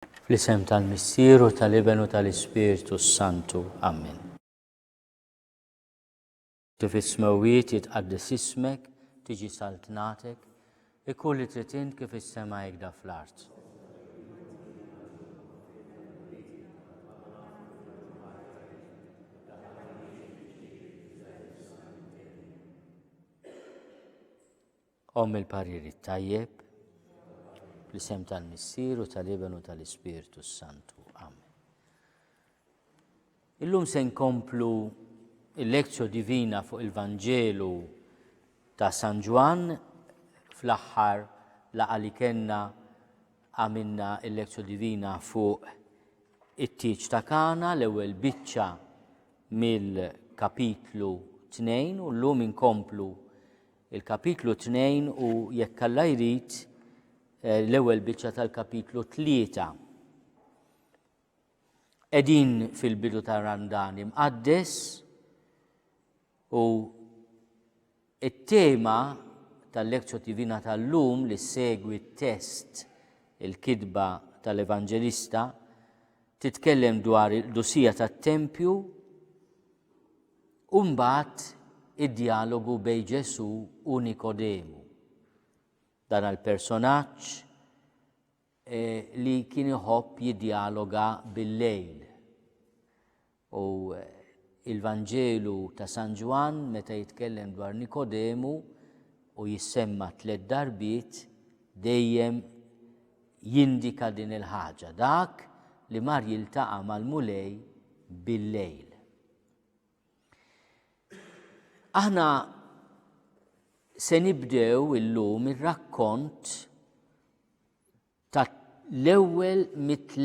Fl-isem tal-Missieru tal-Ibenu tal-Ispiritu Santu. Amen. Kif is-smawiet jitqaddes ismek, tiġi saltnatek, ikun li trid int kif is-sema jgħidha fl-art. Il-pariri tajjeb, fl-isem tal-Missieru tal-Ibenu tal-Ispiritu Santu. Amen. Illum se nkomplu il-lezzjo divina fuq il-Vanġelu ta' San Ġwan. Fl-aħħar laqgħa li kellna għamilna il-lezzjo divina fuq it-tieġ ta' Kana, l-ewwel biċċa mill-kapitlu 2 u llum inkomplu il-kapitlu 2 u jekk Alla jrid l-ewwel biċċa tal-kapitlu 3. Qegħdin fil-bidu tar-Randan imqaddes u it-tema tal-lezzjo divina tal-lum li segwi t-test il-kitba tal-Evanġelista titkellem dwar il-dusija tat-Tempju u mbagħad id-dialogu bejn Ġesu u Nikodemu. Dan għal-personaġġ li kien iħobb jiddialoga bil-lejl. U il-Vanġelu ta' San Ġwan meta jitkellem dwar Nikodemu u jissemma 3 darbiet dejjem jindika din il-ħaġa, dak li mar jiltaqa' mal-mulej bil-lejl. Aħna se nibdew illum ir-rakkont ta' l-ewwel mit-3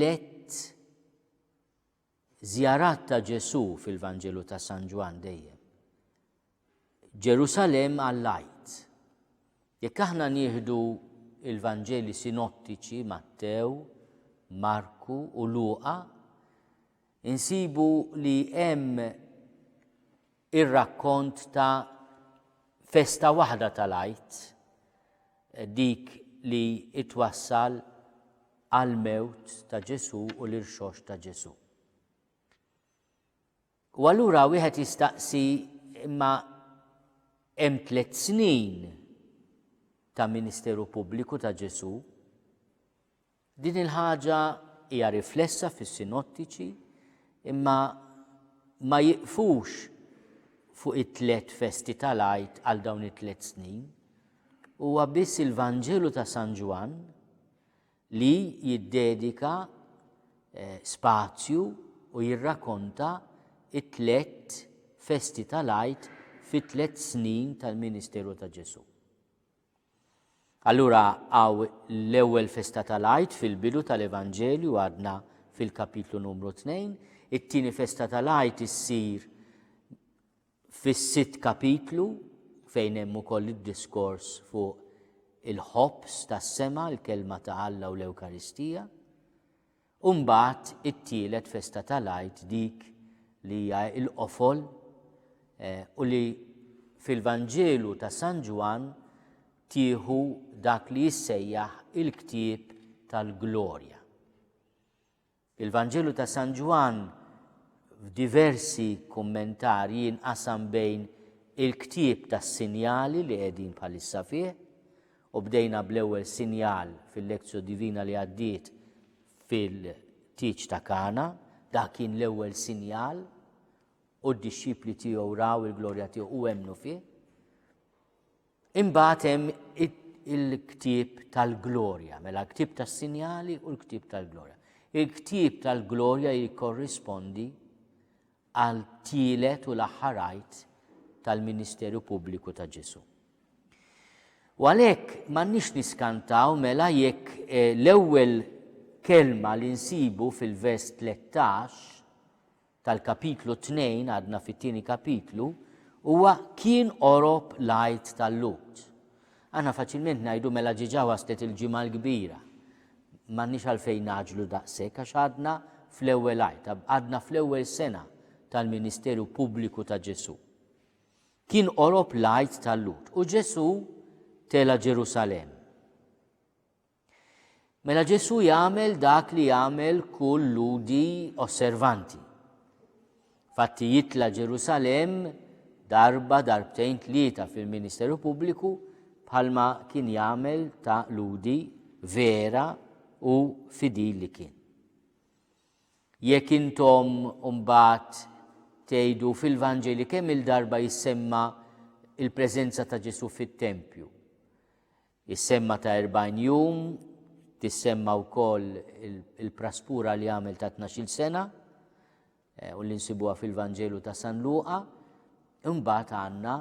żjarat ta' Ġesu fil-Vanġelu ta' San Ġwan dejjem. Ġerusalem għall-Għajt. Jekk aħna nieħdu il-Vanġeli sinottiċi Mattew, Marku u Luqa, insibu li hemm ir-rakkont ta' festa waħda tal-Għajt, dik li itwassal għal-mewt ta' Ġesu u l-irxox ta' Ġesu. U allura wieħed jistaqsi imma hemm 3 snin ta' Ministeru Pubbliku ta' Ġesu. Din il-ħaġa hija riflessa fis-sinottiċi imma ma jiqfux fuq it-3 festi tal-Għajt għal dawn it-3 snin, huwa biss il-Vanġelu ta' San Ġwan li jiddedika spazju u jirrakkonta it-3 festi tal-Għajt fit-3 snin tal-Ministeru ta' Ġesu. Allura għaw l-ewwel festa tal-Għajt fil-bidu tal-Evanġelju għadna fil-kapitlu numru 2, it-tieni festa tal-Għajt issir fis-6 kapitlu fejn hemm ukoll id-diskors fuq il-ħobbs tas-sema, il-kelma ta' Alla u l-Ewkaristija. U mbagħad it-tielet festa tal-Għajt dik li hija l-qofol u li fil-Vanġelu ta' San Ġwan tieħu dak li jissejjaħ il-ktieb tal-Glorja. Il-Vanġelu ta' San Ġwan f'diversi kummentarji jinqasam bejn il-ktieb tas-sinjali li qegħdin bħalissa fih u bdejna bl-ewwel sinjal fil-lezzjo divina li għaddiet fil-tieġ ta' Kana, dak kien l-ewwel sinjal u d-dixxipli tiegħu raw il-glorja tiegħu u emmnu fih. Imbagħad hemm il-ktieb tal-Glorja, mela l-ktieb tas-sinjali u l-ktieb tal-Glorja. Il-ktieb tal-Glorja jikkorrispondi għal tielet u l-aħħar Għajt tal-Ministeru Pubbliku ta' Ġesu. U għalhekk m'għandniex niskantaw mela jekk l-ewwel kelma li nsibu fil-vers 13 tal-kapitlu 2 għadna fit-tieni kapitlu huwa kien qorob l-Għajt tal-Lut. Aħna faċilment ngħidu mela ġiġa waslet il-ġimgħa l-kbira. M'għandniex għalfejn naġlu daqshekk għax għadna fl-ewwel Għajt, għadna fl-ewwel sena tal-Ministeru Pubbliku ta' Ġesu. Kien qorob l-Għajt tal-Lut u Ġesu tela Ġerusalem. Mela Ġesu jagħmel dak li jagħmel kull ludi osservanti. Fatti jitla Ġerusalem darba, darbtejn, tlieta fil-Ministeru Pubbliku bħalma kien jagħmel ta' ludi vera u fidil li kien. Jekk intom mbagħad tgħidu fil-Vanġeli kemm il-darba jissemma il-preżenza ta' Ġesu fit-Tempju. Jissemma ta' 40 jum, tissemma wkoll il-praspura li għamel ta' 12 sena u li nsibuha fil-Vanġelu ta' San Luqa, imbagħad għandna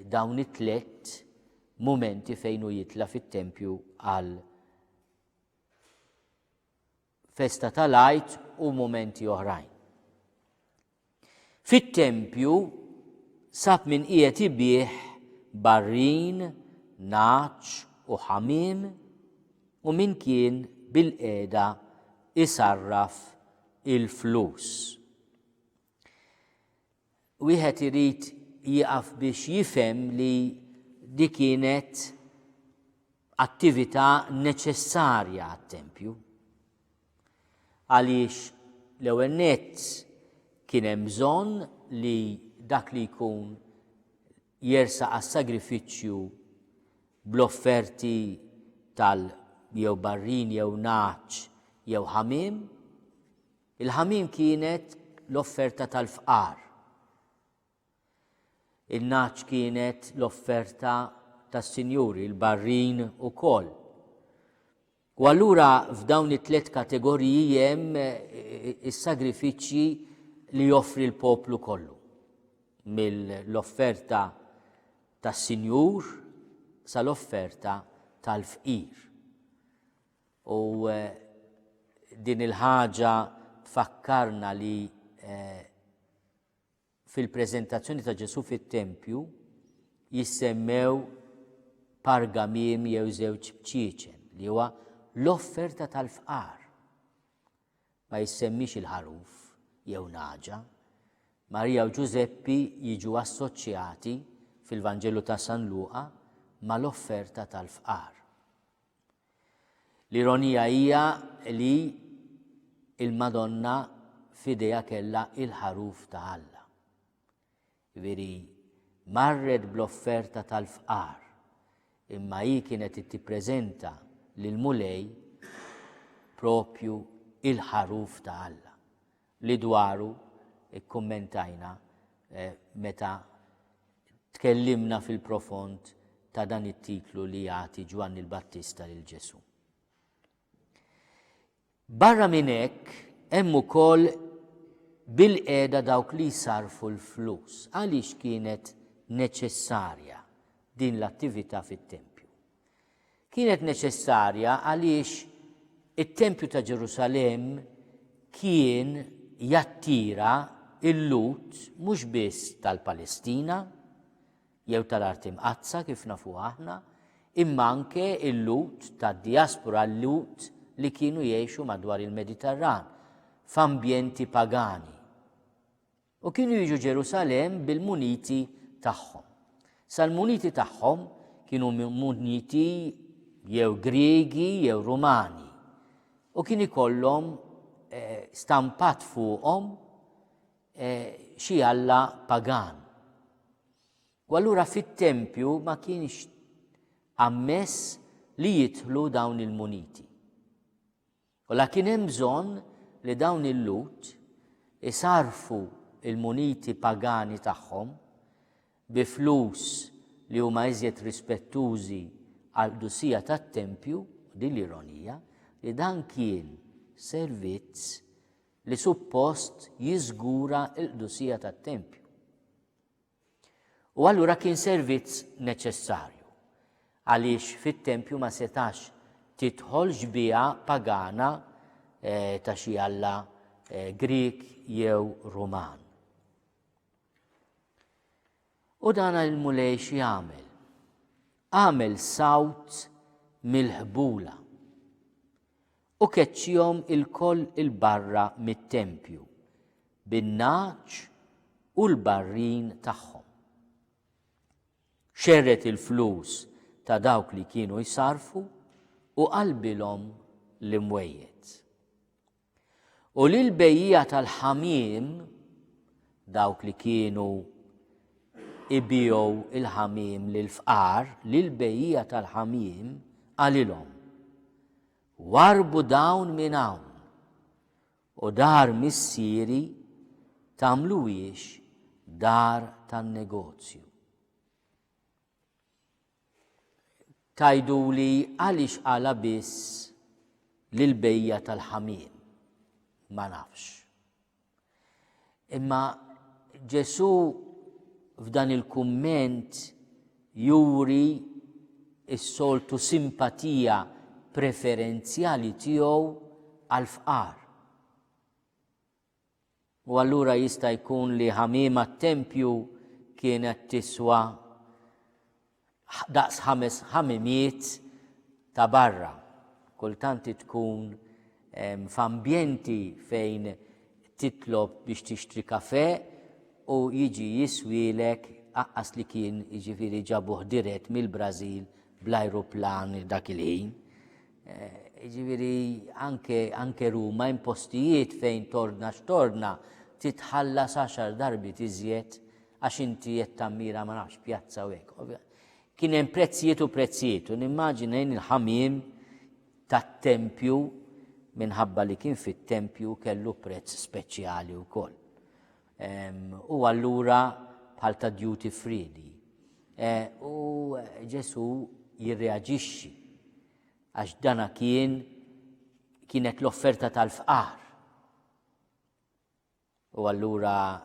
dawn it-tliet mumenti fejn hu jitla fit-Tempju għal festa tal-Għid u momenti oħrajn. Fit-Tempju sab min qiegħed ibih barrin, naċ u ħamiem u min kien bil-qiegħda isarraf il-flus. Wieħed irid jieqaf biex jifhem li di kienet attività neċessarja għat-Tempju. Għaliex l-ewwel nett kien hemm bżonn li dak li jkun jersaq għas-sagrifiċċju bl-offerti jew barrin, jew naċ, jew ħamiem. Il-ħamiem kienet l-offerta tal-fqar. Il-naċ kienet l-offerta tas-sinjuri, il-barrin ukoll. U allura f'dawn it-tliet kategoriji hemm is-sagrifiċċji li joffri l-poplu kollu. Mill-offerta tas-sinjur sal-offerta tal-fqir. U din il-ħaġa tfakkarna li fil-preżentazzjoni ta' Ġesu fit-Tempju jissemmew pargamim jew żewġ bċieċen li huwa l-offerta tal-fqar. Ma jissemmix il-ħaruf jew naġa. Marija u Ġuseppi jiġu assoċjati fil-Vanġelu ta' San Luqa mal-offerta tal-fqar. L-ironija hija li il-Madonna f'idejha kellha il-ħaruf ta' Alla. Veri marret bl-offerta tal-fqar, imma hi kienet tippreżenta lil mulej propju il-ħaruf ta' Alla li dwaru ikkummentajna meta tkellimna fil-profond ta' dan it-titlu li jagħti Ġwanni l-Battista lil Ġesu. Barra minn hekk hemm ukoll bil-qiegħda dawk li jsarfu l-flus. Għaliex kienet neċessarja din l-attività fit-Tempju? Kienet neċessarja għaliex it-Tempju ta' Ġerusalem kien jattira il-lut mhux biss tal-Palestina jew tal-Art Imqazza kif nafu aħna, imma anke il-lut tad-diaspora, l-lut li kienu jgħixu madwar il-Mediterran f'ambjenti pagani. U kienu jiġu Ġerusalem bil-muniti tagħhom. Sal-muniti tagħhom kienu muniti jew Griegi jew Rumani. U kien ikollhom stampat fuqhom xi alla pagan. U allura fit-Tempju ma kienx ammess li jidħlu dawn il-muniti. U lakin hemm bżonn li dawn il-lut isarfu il-muniti pagani tagħhom bi flus li huma iżjed rispettużi għal dusija tat-Tempju, din l-ironija, li dan kien servizz li suppost jiżgura l-dusija tat-Tempju. U allura kien servizz neċessarju għaliex fit-Tempju ma setax tidħol ġbija pagana ta' xi alla Grieg jew Ruman. U dan il-mulej xi jagħmel? Għamel sawt mill-ħbula u keċċihom il-koll il-barra mit-Tempju bin-naċ u l-barrin tagħhom. Xerret il-flus ta' dawk li kienu jsarfu u qalbilhom l-imwejjed. U lill-bejjija tal-ħamiem, dawk li kienu ibijow il-ħamiem lill-fqar, lill-bejjija tal-ħamiem għalilhom: warbu dawn minn hawn u dar missieri tagħmluhiex dar tan-negozju. Tajduli għaliex qala biss lill-bejja tal-ħamiem, ma nafx. Imma Ġesu f'dan il-kumment juri s-soltu simpatija preferenzjali tiegħu għall-fqar. U allura jista' jkun li ħamiema t-tempju kienet tiswa daqs 5 ħamimiet ta' barra. Kultanti tkun f'ambjenti fejn titlob biex tixtri kafè u jiġi jiswielek aqqas li kien jiġifieri ġabuh dirett mill-Brażil bl-ajruplan dak il-ħin. Jiġifieri anke Ruma hemm postijiet fejn torna x'torna titħallas 10 darbiet iżjed għax inti qed tammira ma nafx pjazza u hekk. Kien hemm prezzijiet u prezzijiet u nimmaġina il-ħamiem tat-tempju minħabba li kien fit-tempju kellu prezz speċjali wkoll. U allura bħal ta' duty free. U Ġesu jirreaġixxi għax dana kienet l-offerta tal-fqar. U allura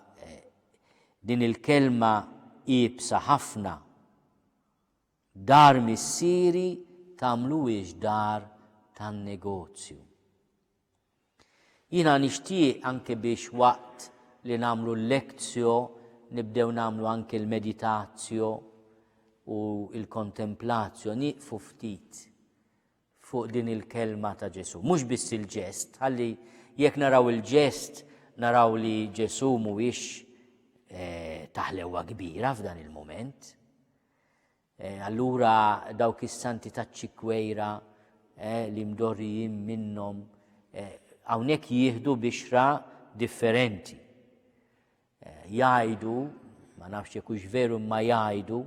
din il-kelma qiebsa ħafna, dar missieri tagħmluhiex dar tan-negozju. Jiena nixtieq anke biex waqt li nagħmlu l-lezzjo nibdew nagħmlu anke l-meditazzjo u l-kontemplazzjo nieqfu ftit fuq din il-kelma ta' Ġesu. Mhux biss il-ġest, ħalli jekk naraw il-ġest naraw li Ġesu mhuwiex taħlewwa kbira f'dan il-mument. Allura dawk is-santi taċ-ċikwejra li mdorrijin minnhom hawnhekk jieħdu bixra differenti. Jgħidu, ma nafx jekk hux veru ma jgħidu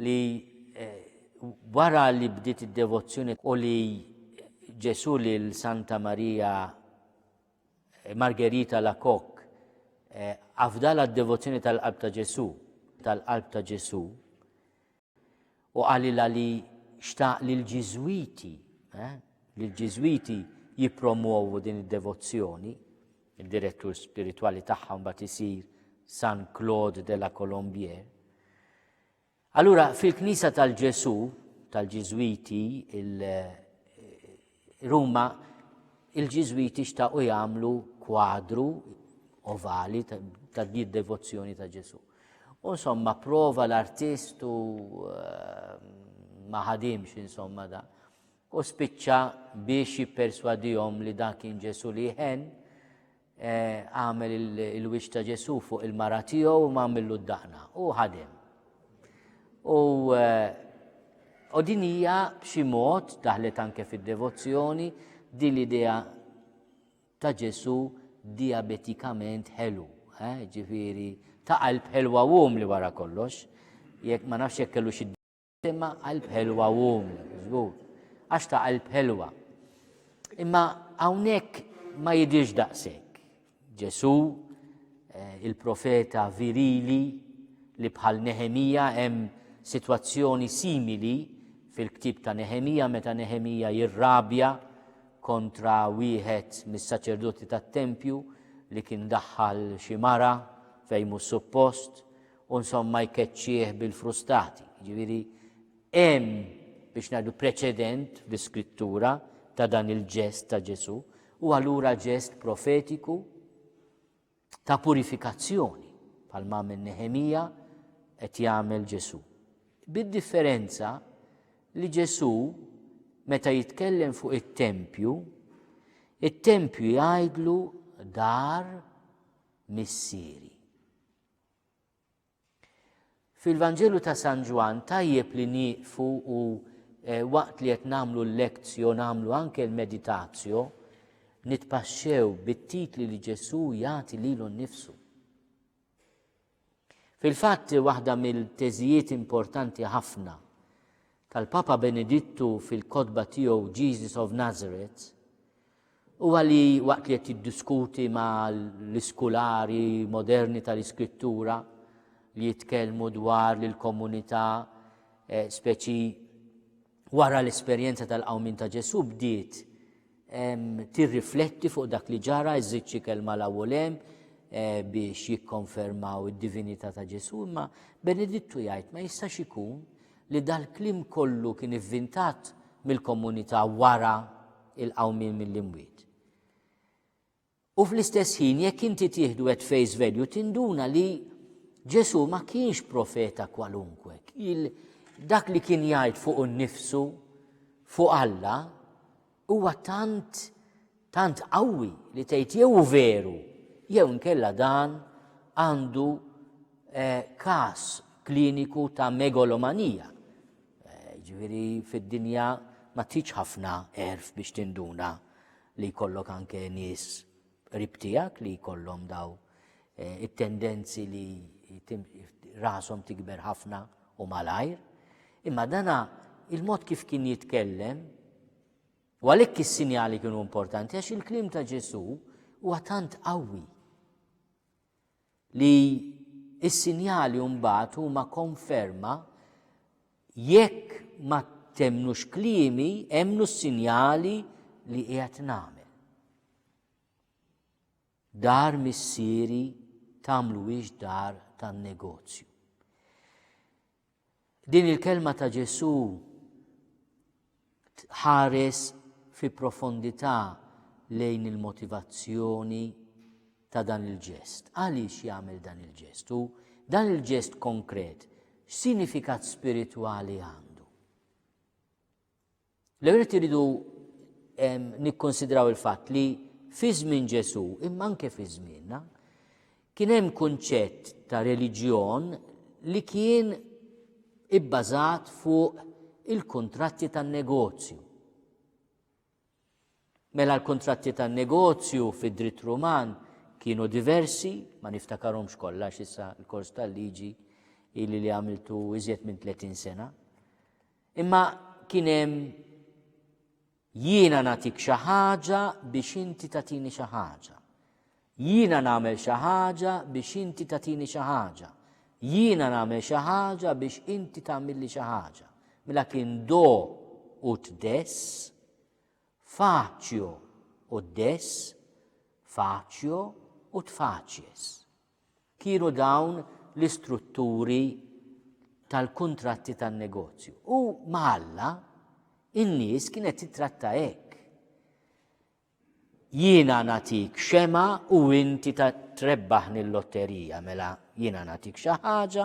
li wara li bdiet id-devozzjoni u li Ġesu lil Santa Marija Margherita Lacoque afdala d-devozzjoni tal-qalb ta' Ġesu u qalilha li xtaq lill-Ġiżwiti jippromuovu din id-devozzjoni. Il-direttur spirituali tagħha mbagħad isir San Claude de la Colombière. Allura fil-Knisja tal-Ġesu tal-Ġiżwiti Ruma il-Ġiżwiti xtaqu jagħmlu kwadru ovali ta' din devozzjoni ta' Ġesu. U insomma prova l-artistu ma ħadimx insomma da. U spiċċa biex jipperswadihom li dak kien Ġesu li ħen għamel il-wiċċ ta' Ġesu fuq il-mara tiegħu u m'għamillu d-daqna u ħadem. U din hija b'xi mod daħlet anke fid-devozzjoni din l-idea ta' Ġesu diabetikament ħelu, ġifieri ta' qalb ħelwa wum li wara kollox, jekk ma nafx jekk kellu xi imma qalb ħelwa wum, żgur, għax ta' qalb ħelwa. Imma hawnhekk ma jidhirx daqshekk. Ġesu, il-profeta virili li bħal Neħemija hemm sitwazzjoni simili fil-ktieb ta' Neħemija meta Neħemija jirrabja kontra wieħed mis-saċerdoti tat-tempju li kien daħħal xi mara fejn mhux suppost u insomma jkeċċih bil-frustati. Ġifieri hemm biex ngħidu preċedent fl-Iskrittura ta' dan il-ġest ta' Ġesu u allura ġest profetiku ta' purifikazzjoni bħalma minn Neħemija qed jagħmel Ġesu. Bid-differenza li Ġesu meta jitkellem fuq it-tempju jgħidlu dar missieri. Fil-Vanġelu ta' San Ġwan tajjeb li nieqfu u waqt li qed nagħmlu l-lezzjon nagħmlu anke l-meditazzjon nitpaxxew bit-titli li Ġesu jagħti lilu nnifsu. Fil-fatt waħda mill-teżijiet importanti ħafna tal-Papa Benedittu fil-kotba tiegħu Jesus of Nazareth huwa li waqt li qed jiddiskuti ma' l-iskulari moderni tal-Iskrittura li jitkellmu dwar lill-komunità speċi wara l-esperjenza tal-qawmin ta' Ġesu bdiet tirrifletti fuq dak li ġara iżid xi kelma l-ewwel hemm biex jikkonfermaw id-divinità ta' Ġesu, imma Benedittu jgħid ma jistax ikun li dal-kliem kollu kien ivvintat mill-komunità wara il-qawmin mill-imwiet. U fl-istess ħin jekk inti tieħdu at face value tinduna li Ġesu ma kienx profeta kwalunkwe. Dak li kien jgħid fuq innifsu, fuq Alla, huwa tant qawwi li tgħid jew veru, jew inkella dan għandu każ kliniku ta' megalomanija. Ġifieri fid-dinja ma tiġ ħafna erf biex tinduna li jkollok anke nies qrib tiegħek li jkollhom daw it-tendenzi li rashom tikber ħafna u malajr. Imma dana il-mod kif kien jitkellem u għalhekk is-sinjali kienu importanti għax il-kliem ta' Ġesu huwa tant qawwi li is-sinjali mbagħad huma konferma jekk ma temmnux kliemi hemmnu s-sinjali li qiegħed nagħmel. Dar missieri tagħmluhiex dar tan-negozju. Din il-kelma ta' Ġesu ħares fi profondità lejn il-motivazzjoni ta' dan il-ġest. Għaliex jagħmel dan il-ġest? U dan il-ġest konkret, x'sinifikat spiritwali għandu? L-ewwel iridu nikkonsidraw il-fatt li fi żmien Ġesu, imma anke fi żmienna, kien hemm kunċett ta' reliġjon li kien ibbażat fuq il-kuntratti tan-negozju. Mela l-kuntratti tan-negozju fid-dritt Ruman kienu diversi, ma niftakarhomx kollha issa l-kors tal-liġi li għamiltu iżjed minn 30 sena. Imma kien hemm jiena nagħtik xi ħaġa biex inti tagħtini xi ħaġa. Jiena nagħmel xi ħaġa biex inti tagħtini xi ħaġa. Jiena nagħmel xi ħaġa biex inti tagħmilli xi ħaġa. Mela kien do ut des, faċio ut des, faċio ut facies. Kienu dawn l-istrutturi tal-kuntratti tan-negozju. U Alla in-nies kienet titratta hekk. Jiena nagħtik xema u inti trebbaħni l-lotterija, mela jiena nagħtik xi ħaġa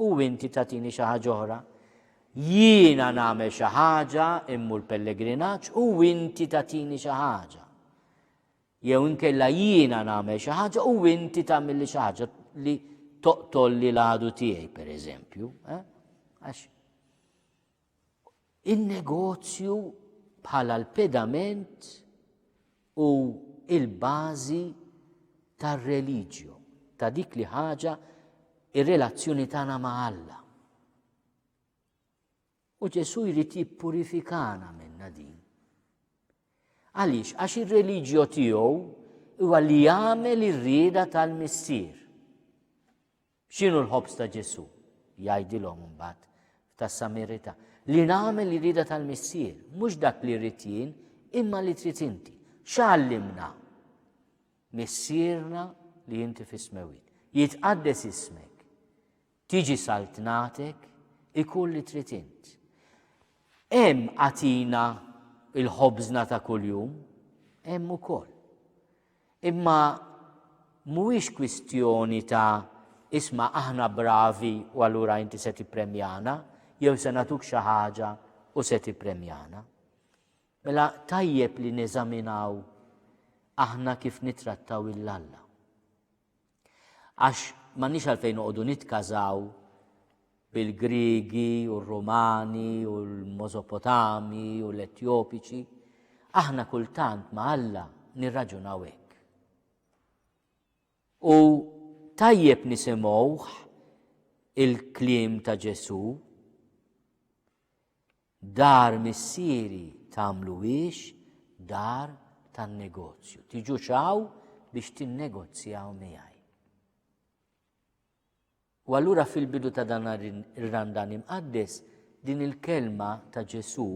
u inti tagħtini xi ħaġa oħra. Jiena nagħmel xi ħaġa immur pellegrinaġġ u inti tagħtini xi ħaġa. Jew inkella jiena nagħmel xi ħaġa u inti tagħmilli xi ħaġa li toqtolli l-għadu tiegħi pereżempju. Għax in-negozju bħala l-pedament u il-bażi tar-reliġju, ta' dik li ħaġa ir-relazzjoni tagħna ma' Alla. U Ġesu jrid jippurifikana minnha din. Għaliex? Għax ir-reliġjo tiegħu huwa li jagħmel ir-rieda tal-missier. X'inhu l-ħobbs ta' Ġesu? Jgħidilhom imbagħad tas-Samirita. Li nagħmel ir-rieda tal-missier, mhux dak li rrid jien, imma li trid inti. X'għallimna? Missierna li inti fis-smewit. Jitqaddes ismek. Tiġi saltnatek, ikun li trid int. Hemm għatina il-ħobżna ta' kuljum, hemm ukoll. Imma mhuwiex kwistjoni ta' isma' aħna bravi u allura inti se tippremjana, jew se nagħtuk xi ħaġa u se tippremjana. Mela tajjeb li neżaminaw aħna kif nittrattaw il-Alla. Għax m'għandniex għalfejn noqogħdu nitkażaw bil-Griegi u l-Romani u l-Mosopotami u l-Etjopiċi, aħna kultant ma' Alla nirraġunaw hekk. U tajjeb nisimgħuh il-kliem ta' Ġesu, dar missieri tagħmluhiex dar tan-negozju. Tiġu xaw biex tinnegozjaw miegħi. U allura fil-bidu ta' dan ir-randan imqaddes din il-kelma ta' Ġesu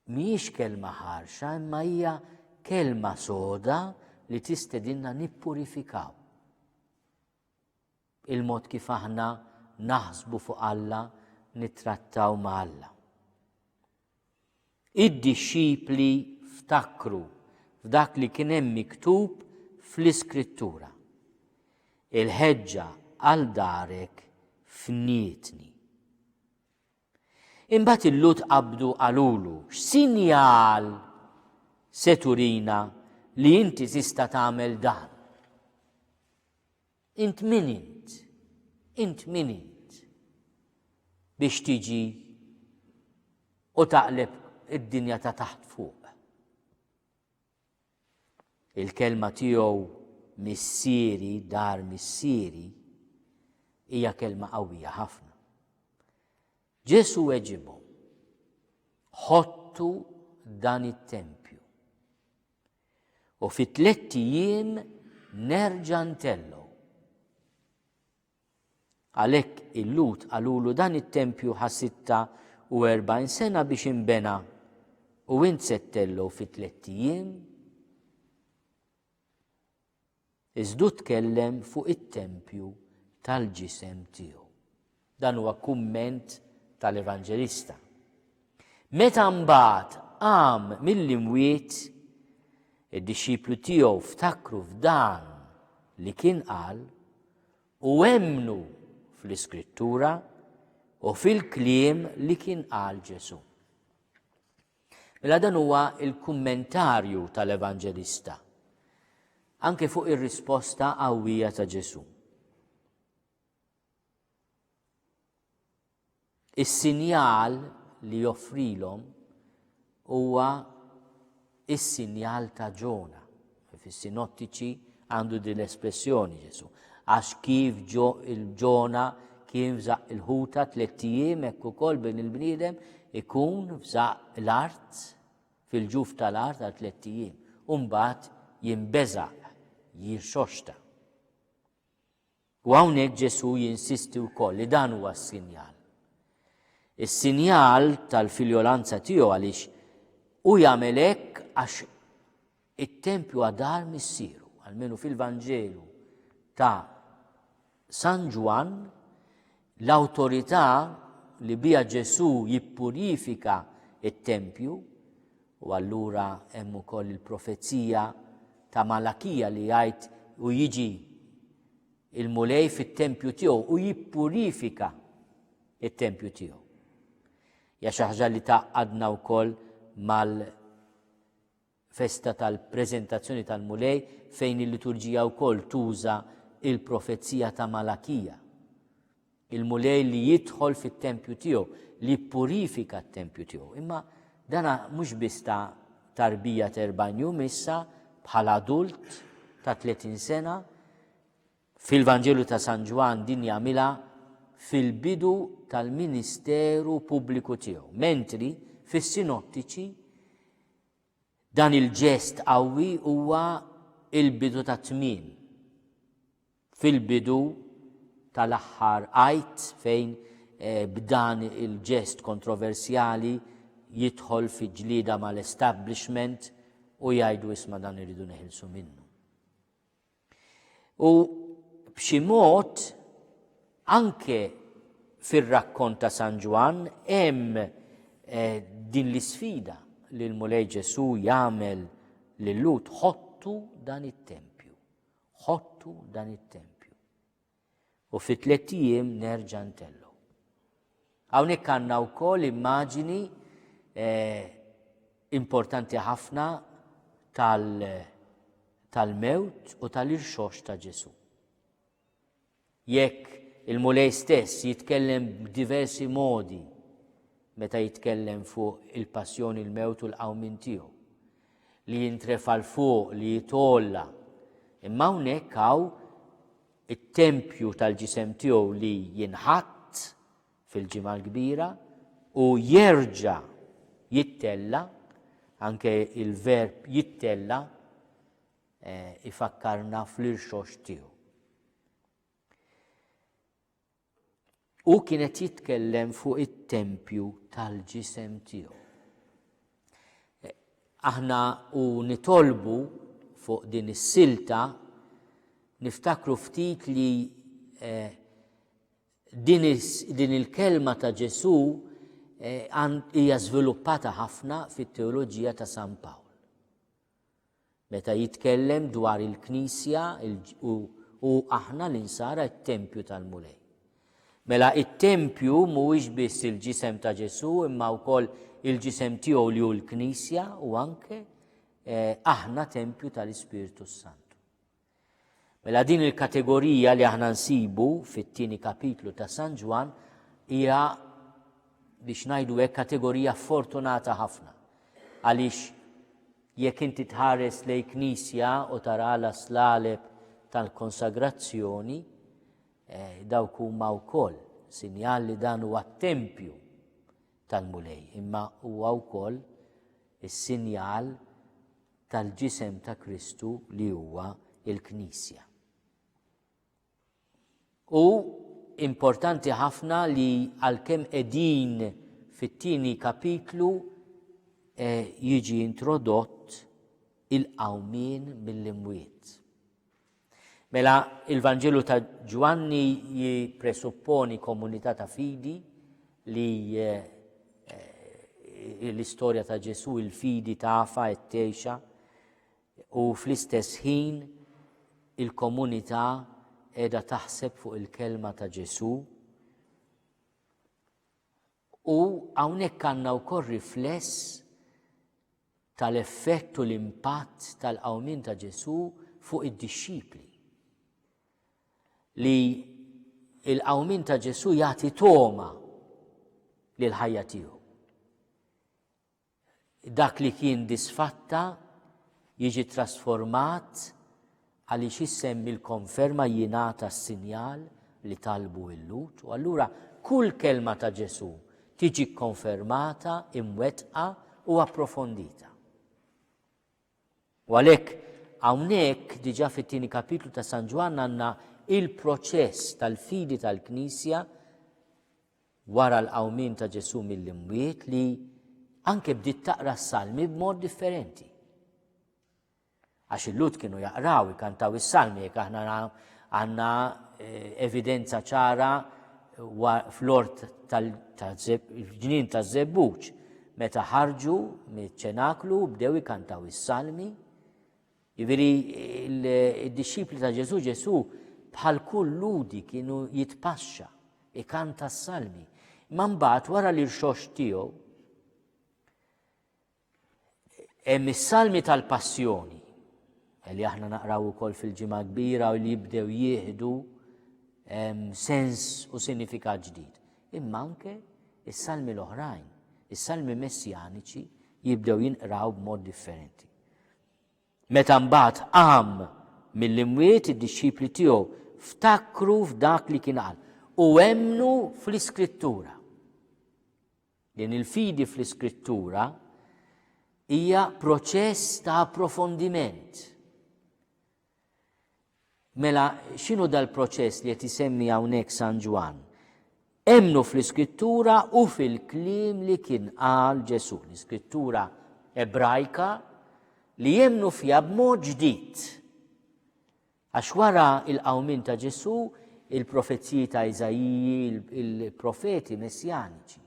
mhijiex kelma ħarxa, imma hija kelma soda li tistedinna nippurifikaw il-mod kif aħna naħsbu fuq Alla, nittrattaw ma' Alla. Id-dixxipli ftakru f'dak li kien hemm miktub fl-Iskrittura. Il-ħeġġa għal darek fnietni. Imbagħad il-Lut qabdu qalulu, x'sinjal se turina li inti tista' tagħmel dan? Int min int biex tiġi u taqleb id-dinja ta' taħt fuq. Il-kelma tiegħu missieri, dar missieri, hija kelma qawwija ħafna. Ġesu weġibhom, ħottu dan it-tempju u fi 3 ijiem nerġa' ntellgħu. Għalhekk il-Lut qalulu dan it-tempju ħa 46 sena biex inbena u int se ttellgħu fi 3 ijiem. Iżdu tkellem fuq it-tempju tal-ġisem tiegħu. Dan huwa kumment tal-Evanġelista. Meta mbagħad qam mill-imwiet, id-dixxiplu tiegħu ftakru f'dan li kien qal u emmnu fl-Iskrittura u fil-kliem li kien qal Ġesu. Mela dan huwa il-kummentarju tal-Evanġelista anke fuq ir-risposta qawwija ta' Ġesu. Is-sinjal li joffrilhom huwa is-sinjal ta' Ġona. Fis-sinottiċi għandu din l-espressjoni Ġesu. Għax kif il-Ġona kien fżaq il-ħuta 3 ijiem hekk ukoll bejn il-bniedem ikun fżaq l-art fil-ġuf tal-art għal 3 ijiem. U mbagħad jinbeżaq, jirxoxta. U hawnhekk Ġesu jinsisti wkoll li dan huwa s-sinjal. Is-sinjal tal-filjolanza tiegħu għaliex u jagħmel hekk għax it-tempju għadar missieru, almenu fil-Vanġelu ta' San Ġwan, l-awtorità li biha Ġesu jippurifika it-tempju, u allura hemm ukoll il-profezija ta' Malakija li jgħid u jiġi il-mulej fit-tempju tiegħu u jippurifika it-tempju tiegħu. Ja xi ħaġa li taqgħadna wkoll mal-festa tal-preżentazzjoni tal-mulej fejn il-liturġija wkoll tuża il-profezija ta' Malakija. Il-mulej li jidħol fit-tempju tiegħu, li jippurifika t-tempju tiegħu. Imma dana mhux biss ta' tarbija ta' 40 jum issa bħala adult ta' 30 sena fil-Vanġelu ta' San Ġwan din jagħmilha fil-bidu tal-ministeru pubbliku tiegħu. Mentri fis-sinottiċi dan il-ġest qawwi huwa il-bidu ta' tmiem. Fil-bidu tal-aħħar għajt fejn b'dan il-ġest kontroversjali jidħol fi ġlieda mal-establishment u jgħidu isma' dan iridu neħilsu minnu. U b'xi mod anke fir-rakkont ta' San Ġwan hemm din l-isfida li l-mulej Ġesu jagħmel lil-Lut ħottu dan it-tempju. Ħottu dan it-tempju. U fi 3 ijiem nerġa' ntellgħu. Hawnhekk għandna wkoll immaġini importanti ħafna tal-mewt u tal-irxox ta' Ġesu. Jekk il-mulej stess jitkellem b'diversi modi meta jitkellem fuq il-passjoni, il-mewt u l-qawmin tiegħu. Li jintrefal fuq, li jitolla. Imma hawnhekk hawn it-tempju tal-ġisem tiegħu li jinħatt fil-ġimgħa l-kbira u jerġa' jittella, anke il-verb jittella ifakkarna fl-irxox tiegħu. U kienet jitkellem fuq it-tempju tal-ġisem tiegħu. Aħna u nitolbu fuq din is-silta niftakru ftit li din il-kelma ta' Ġesu hija żviluppata ħafna fit-teoloġija ta' San Pawl. Meta jitkellem dwar il-Knisja u aħna l-insara t-tempju tal-mulej. Mela it-tempju mhuwiex biss il-ġisem ta' Ġesu imma wkoll il-ġisem tiegħu li hu l-Knisja u anke aħna tempju tal-Ispiritu Santu. Mela din il-kategorija li aħna nsibu fit-tieni kapitlu ta' San Ġwan hija biex ngħidu hekk kategorija fortunata ħafna. Għaliex jekk inti tħares lejn Knisja u tara l-aslaleb tal-konsagrazzjoni, dawk huma wkoll sinjal li dan huwa t-tempju tal-mulej, imma huwa wkoll is-sinjal tal-ġisem ta' Kristu li huwa il-Knisja. U importanti ħafna li għalkemm qegħdin fit-tieni kapitlu jiġi introdott il-qawmien mill-imwiet. Mela il-Vanġelu ta' Ġwanni jippresupponi komunità ta' fidi li l-istorja ta' Ġesu il-fidi tafa qed tgħixha u fl-istess ħin il-komunità qiegħda taħseb fuq il-kelma ta' Ġesu. U hawnhekk għandna wkoll rifless tal-effett u l-impatt tal-qawmien ta' Ġesu fuq id-dixxipli. Li il-qawmien ta' Ġesu jagħti toma lil ħajja tiegħu. Dak li kien disfatta jiġi trasformat għaliex issemmi l-konferma jingħata s-sinjal li talbu l-Lut. U allura kull kelma ta' Ġesu tiġi konfermata, imwettqa u approfondita. U għalhekk hawnhekk diġà fit-tieni kapitlu ta' San Ġwan għandna il-proċess tal-fidi tal-Knisja wara l-qawmien ta' Ġesu mill-imwiet li anke bdiet taqra s-salmi b'mod differenti. Għax il-Lut kienu jaqraw, ikantaw is-salmi, jekk aħna għandna evidenza ċara fl-ort tal-ġnien taż-Żebbuġ. Meta ħarġu miċ-ċenaklu bdew ikantaw is-salmi. Jiġifieri id-dixxipli ta' Ġesu bħal kull ludi kienu jitpaxxa, ikanta s-salmi. Imma mbagħad wara l-irxox tiegħu hemm is-salmi tal-passjoni li aħna naqraw ukoll fil-ġimgħa kbira u li jibdew jieħdu sens u sinifikat ġdid. Imma anke is-salmi l-oħrajn, is-salmi messjaniċi jibdew jinqraw b'mod differenti. Meta mbagħad qam mill-imwiet id-dixxipli tiegħu ftakru f'dak li kien qal u emmnu fl-Iskrittura. Din il-fidi fl-Iskrittura hija proċess ta' approfondiment. Mela x'inhu dal-proċess li qed isemmi hawnhekk San Ġwan? Emmnu fl-Iskrittura u fil-kliem li kien qal Ġesu, l-Iskrittura Ebrajka li jemmnu fiha b'mod ġdid. Għax wara il-qawmien ta' Ġesu, il-profezziji ta' Iżajiji, il-profeti messjaniċi,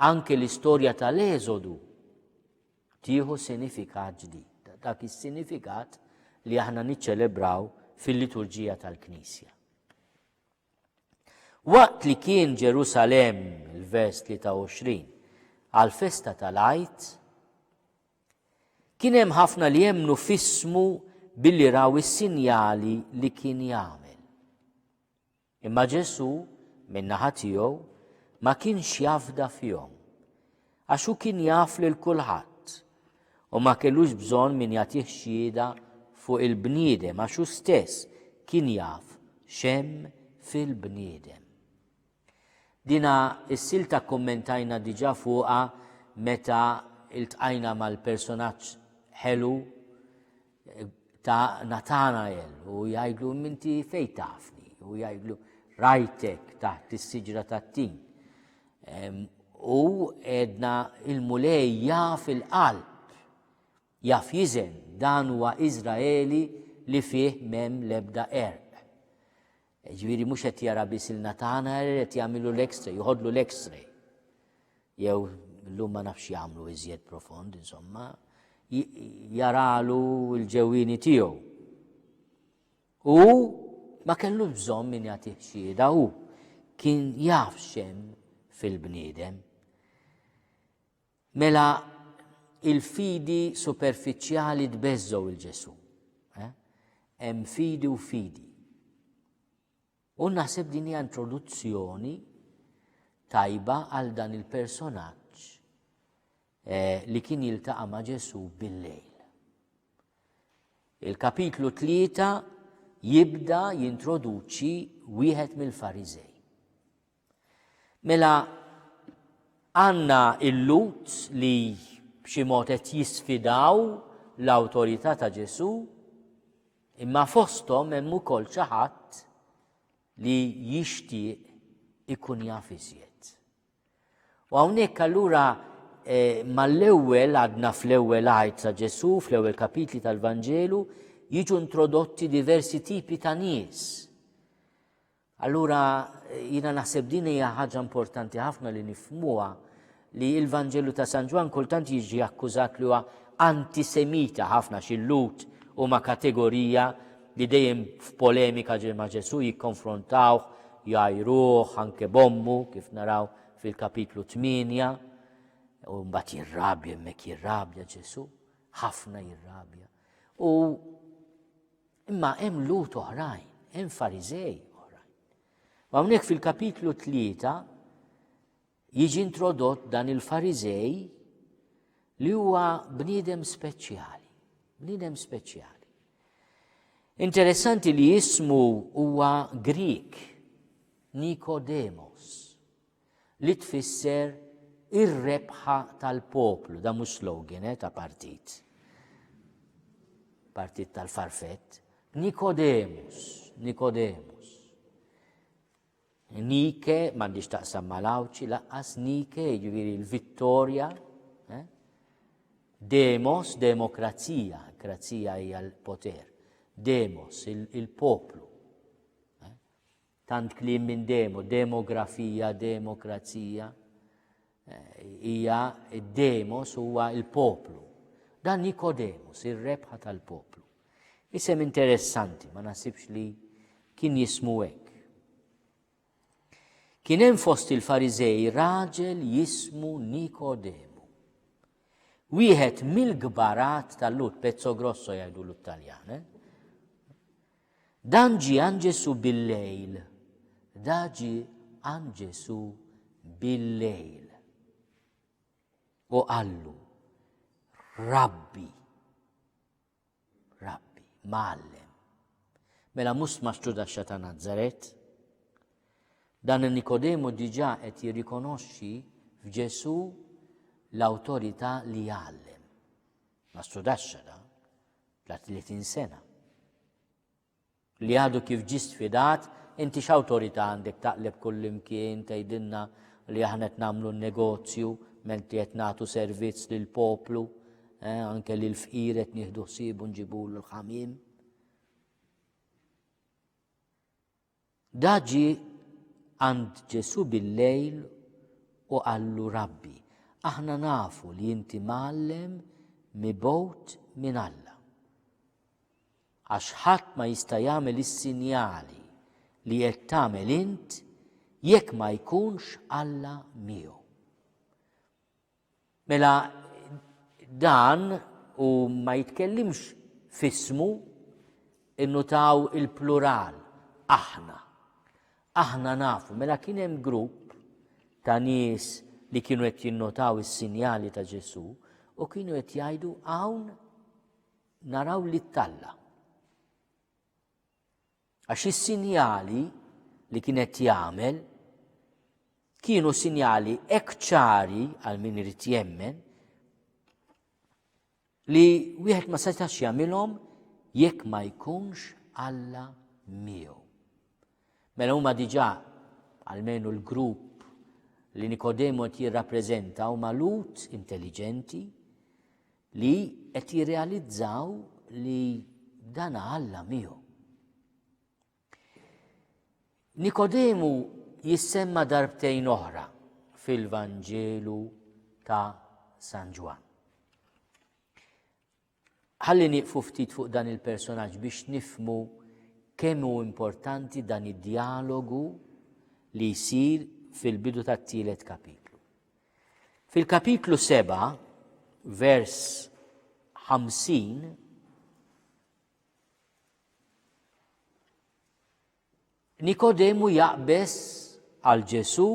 anke l-istorja tal-Eżodu tieħu sinifikat ġdid. Dak is-sinifikat li aħna niċċelebraw fil-liturġija tal-Knisja. Waqt li kien Ġerusalemm, il-vers 23, għal-festa tal-Għid, kien hemm ħafna li jemmnu f'ismu billi raw is-sinjali li kien jagħmel. Imma Ġesu min-naħa tiegħu ma kienx jafda fihom għax hu kien jaf lil kulħadd u ma kellux bżonn min jagħtih xhieda fuq il-bniedem għax hu stess kien jaf x'hemm fil-bniedem. Dina s-silta kommentajna diġà fuqha meta iltqajna mal-personaġġ ħelu ta' Natanael u jgħidlu minti fejn tafni u jgħidlu rajtek taħt is-siġra tat-tin. U edna il-mulej jaf il-qalb, jaf jiżen dan huwa Iżraeli li fih m'hemm l-ebda erq. Ġifieri mhux qed jara biss il-Natanael qed jagħmilu l-X-ray, joħodlu l-X-ray. Jew illum ma nafx jagħmlu iżjed profond, insomma, jaralu l-ġewwieni tiegħu. U ma kellu bżonn min jagħtih xhieda hu kien jaf x'hemm fil-bniedem. Mela il-fidi superfiċjali tbeżżgħu il-Ġesu. Hemm fidi u fidi. U naħseb din hija introduzzjoni tajba għal dan il-personaġġ li kien jiltaqa' ma' Ġesu bil-lejl. Il-kapitlu 3 jibda jintroduċi wieħed mill-Fariżej. Mela għandna il-Lut li b'xi mod qed jisfidaw l-awtorità ta' Ġesu, imma fosthom hemm ukoll xi ħadd li jixtieq ikun jaf iżjed. U hawnhekk allura mal-ewwel għadna fl-ewwel għajt ta' Ġesu, fl-ewwel kapitli tal-Vanġelu, jiġu introdotti diversi tipi ta' nies. Allura jiena naħseb din hija ħaġa importanti ħafna li nifhmuha li l-Vanġelu ta' San Ġwan kultant jiġi akkużat li huwa antisemita ħafna xi Lut huma kategorija li dejjem f'polemika ma' Ġesu jikkonfrontawh, jgħajruh anke bommu kif naraw fil-kapitlu 8, u mbagħad jirrabja hemmhekk jirrabja Ġesu, ħafna jirrabja. U imma hemm Lut oħrajn, hemm Fariżej oħrajn. U hawnhekk fil-kapitlu 3 jiġi introdott dan il-Fariżej li huwa bniedem speċjali, bniedem speċjali. Interessanti li jismu huwa Grik, Nikodemos, li tfisser ir-rebħa tal-poplu, da mhux slogan ta' partit. Partit tal-farfett. Nikodemus. Nike, m'għandix taqsam mal-Awċi, laqqas Nike, jiġifieri l-vittorja. Demos, demokrazija, krazija hija l-poter. Demos, il-poplu. Tant kliem minn demografija, demokrazija. Hija demos huwa il-poplu. Dan Nikodemus, ir-rebħa tal-poplu. Isem interessanti, ma nasibx li kien jismu hekk. Kien hemm fost il-Fariżej raġel jismu Nikodemu. Wieħed mill-gbarat tal-Lut, pezzo grosso jgħidu l-Taljan. Dan ġie għand Ġesu bil-lejl. Da ġie għand Ġesu bil-lejl. U qallu, Rabbi, Ma'allem. Mela mhux maċċudaxxa ta' Nażaret. Dan Nikodemu diġà qed jirrikonoxxi f'Ġesu l-awtorità li jgħallem. Maċċudaxxa da, la 30 sena. Li għadu kif ġi sfidat, inti x'awtorità għandek taqleb kullimkien tgħidilna li aħna qed nagħmlu n-negozju menti qed nagħtu servizz lill-poplu, anke lill-fqir qed nieħdu ħsieb u nġibulu l-ħamiem. Da ġie għand Ġesu bil-lejl u qallu Rabbi, aħna nafu li inti Ma'allem mibgħut minn Alla. Għax ħadd ma jista' jagħmel is-sinjali li qed tagħmel int jekk ma jkunx Alla miegħu. Mela dan u ma jitkellimx f'ismu innutaw il-plural aħna. aħna nafu, mela kien hemm grupp ta' nies li kienu qed jinnotaw is-sinjali ta' Ġesu u kienu qed jgħidu hawn naraw li ttalla. Għax is-sinjali li kien qed jagħmel kienu sinjali hekk ċari għal min irid jemmen li wieħed ma setax jagħmilhom jekk ma jkunx Alla miegħu. Mela huma diġà almenu l-grupp li Nikodemu qed jirrappreżenta huma lut intelligenti li qed jirrealizzaw li dan Alla miegħu. Nikodemu jissemma darbtejn oħra fil-Vanġelu ta' San Ġwan. Ħalli nieqfu ftit fuq dan il-personaġġ biex nifmu kemm hu importanti dan id-dialogu li jsir fil-bidu tat-tielet kapitlu. Fil-kapitlu 7, vers 50, Nikodemu jaqbes għal Ġesu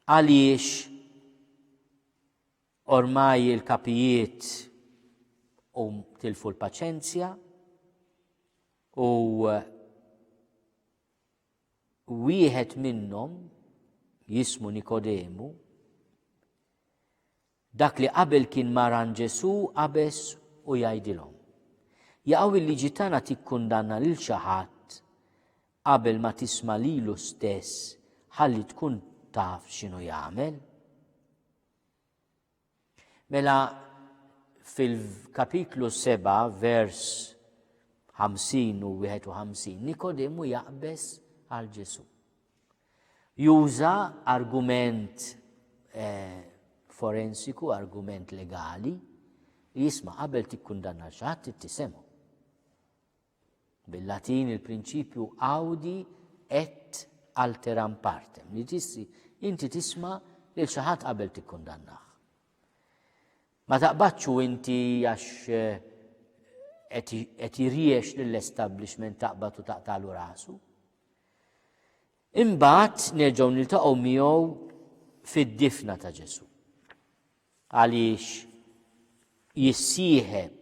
għaliex ormai il-kapijiet tilfu l-paċenzja u wieħed minnhom jismu Nikodemu dak li qabel kien maran Ġesu qabes u jgħidilhom. Jaqgħu il-liġi tagħna tikkundanna lil xi ħadd qabel ma tisma' lilu stess ħalli tkun taf x'inhu jagħmel. Mela fil-kapitlu 7, vers 50 u 51, Nikodemu jaqbes għal Ġesu. Juża argument forensiku, argument legali, li jisma' qabel tikkundanna xi ħadd tittisemhu. Bil-Latin il-prinċipju audi et alteram partem, li inti tisma' lil xi ħadd qabel tikkundannah. Ma taqbadxu inti għax qed jirriex lill-establishment taqbad u taqtalu rasu. Imbagħad nerġgħu niltaqgħu miegħu fid-difna ta' Ġesu. Għaliex jissieħeb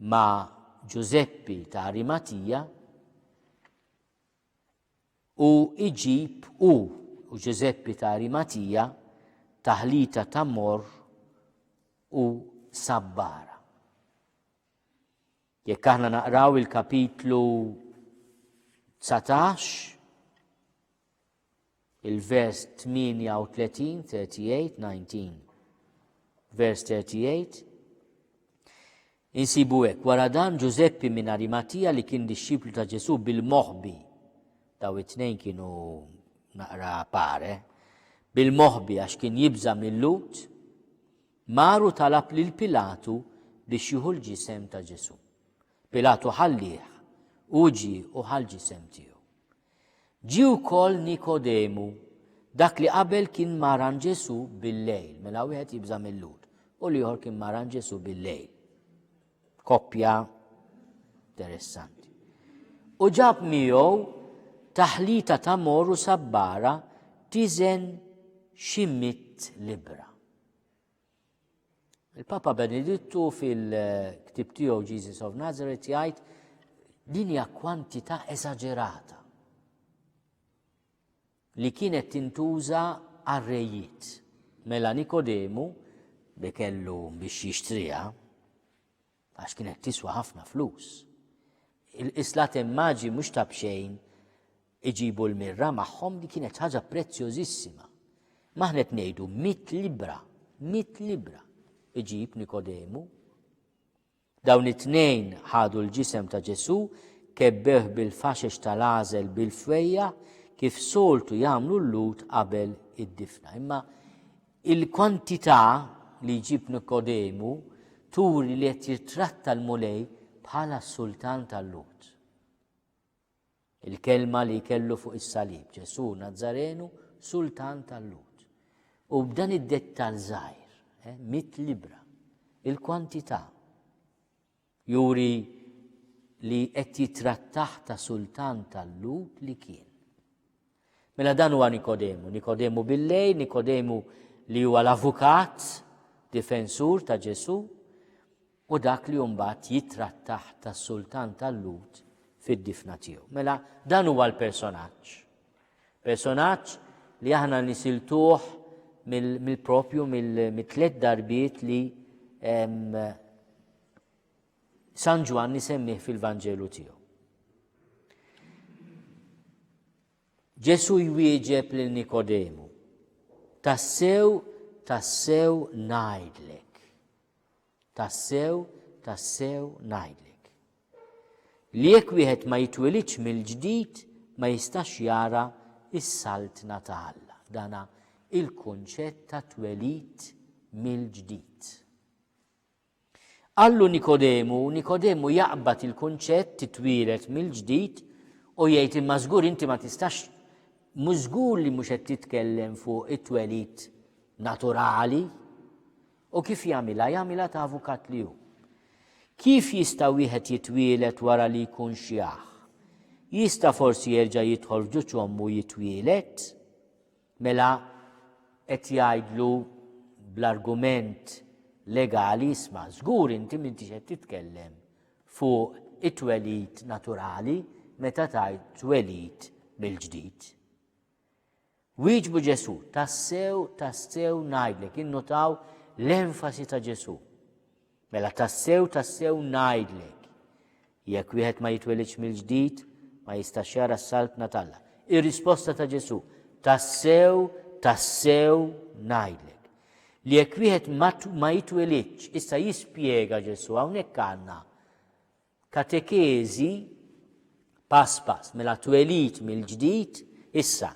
ma' Giuseppi ta' Arimatija u iġib u Giuseppi ta' Arimatija taħlita ta' mor u sabbara. Jekk aħna naqraw il-kapitlu 19, il-vers 38, 38, 19, vers 38, insibu hekk, wara dan Giuseppi minn Arimatija li kien dixxiplu ta' Ġesu bil-moħbi, daw it-tnejn kienu naqra pare, bil-moħbi għax kien jibża mill-lut, maru talab lil Pilatu biex jieħu l-ġisem ta' Ġesu. Pilatu ħallih u ħall ġisem tiegħu. Ġie wkoll Nikodemu, dak li qabel kien maran Ġesu bil-lejl, mela wieħed jibża mill-lut, u l-ieħor kien maran Ġesu bil-lejl. Koppja interessanti. U ġab miegħu taħlita ta' mor u sabbara tiżen xi 100 libra. Il-Papa Benedittu fil-ktib tiegħu Jesus of Nazareth jgħid din hija kwantità eżaġerata li kienet tintuża għar-rejiet. Mela Nikodemu bi kellu biex jixtriha għax kienet tiswa ħafna flus. Il-islat immaġi mhux ta' bxejn iġibu l-mirra magħhom li kienet ħaġa prezzjożissima. Maħnet ngħidu 100 libra, 100 libra. Iġib Nikodemu. Dawn it-tnejn ħadu l-ġisem ta' Ġesu, kebbeħ bil-faxex tal-għażel bil-fwejja kif soltu jagħmlu l-lut qabel id-difna. Imma il-kwantità li jġib Nikodemu turi li qed jitratta l-mulej bħala s-sultan tal-lut. Il-kelma li kellu fuq is-salib, Ġesu Nazzarenu, sultan tal-lut. U b'dan id-dettal żgħir, 100 libra, il-kwantità juri li qed jitrattaħ ta' sultan tal-lut li kien. Mela dan huwa Nikodemu. Nikodemu bil-lejl, Nikodemu li huwa l-avukat, difensur ta' Ġesu, u dak li mbagħad jitrattaħ ta' sultan tal-lut fid-difna tiegħu. Mela dan huwa l-personaġġ. Personaġġ li aħna nisiltuh mill-propju mill-tliet darbiet li San Ġwanni semmih fil-Vanġelu tiegħu. Ġesu jwieġeb lil Nikodemu, tassew ngħidlek. Tassew ngħidlek. Li jekk wieħed ma jitwilidx mill-ġdid ma jistax jara is-saltna ta' Alla. Dana il-kunċett ta' twelid mill-ġdid. Allu Nikodemu jaqbad il-kunċett titwilet mill-ġdid u jgħid imma żgur inti ma tistax mhux żgur li mhux qed titkellem fuq it-twelid naturali u kif jagħmilha ta' avukat li hu. Kif jista' wieħed jitwielet wara li jkun xjaħ? Jista' forsi jerġa' jidħol f'ġuġ ommu jitwielet? Mela qed jgħidlu bl-argument legali isma' żgur inti m'intix qed titkellem fuq it-twelid naturali meta tgħid twelid mill-ġdid. Wieġbu Ġesu, tassew ngħidlek, innotaw l-enfasi ta' Ġesu. Mela tassew ngħidlek. Jekk wieħed ma jitwelidx mill-ġdid ma jistax jara s-saltna ta' Alla. Ir-risposta ta' Ġesu, tassew ngħidlek. Li jekk wieħed ma jitwelidx, issa jispjega Ġesu hawnhekk għandna katekeżi pass, mela twelid mill-ġdid, issa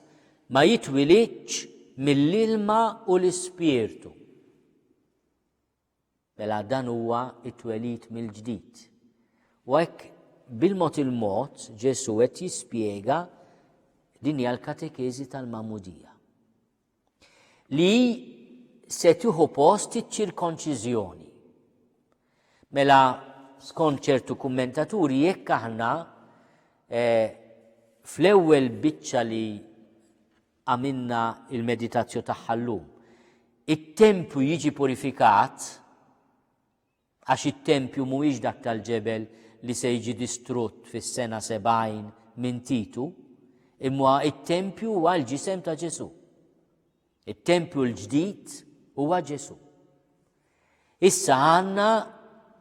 ma jitwilidx mill-ilma u l-ispirtu. Mela dan huwa it-twelid mill-ġdid. U hekk bil-mod il-mod Ġesu qed jispjega din hija l-katekeżi tal-Magħmudija. Li se tieħu post iċ-ċirkonċiżjoni. Mela skont ċertu kummentaturi jekk aħna fl-ewwel biċċa li għamilna il-meditazzjoni tagħha llum, it-tempju jiġi purifikat għax it-tempju mhuwiex dak tal-ġebel li se jiġi distrutt fis-sena 70 minn Titu, imma it-tempju huwa l-ġisem ta' Ġesu. It-tempju l-ġdid huwa Ġesu. Issa għandna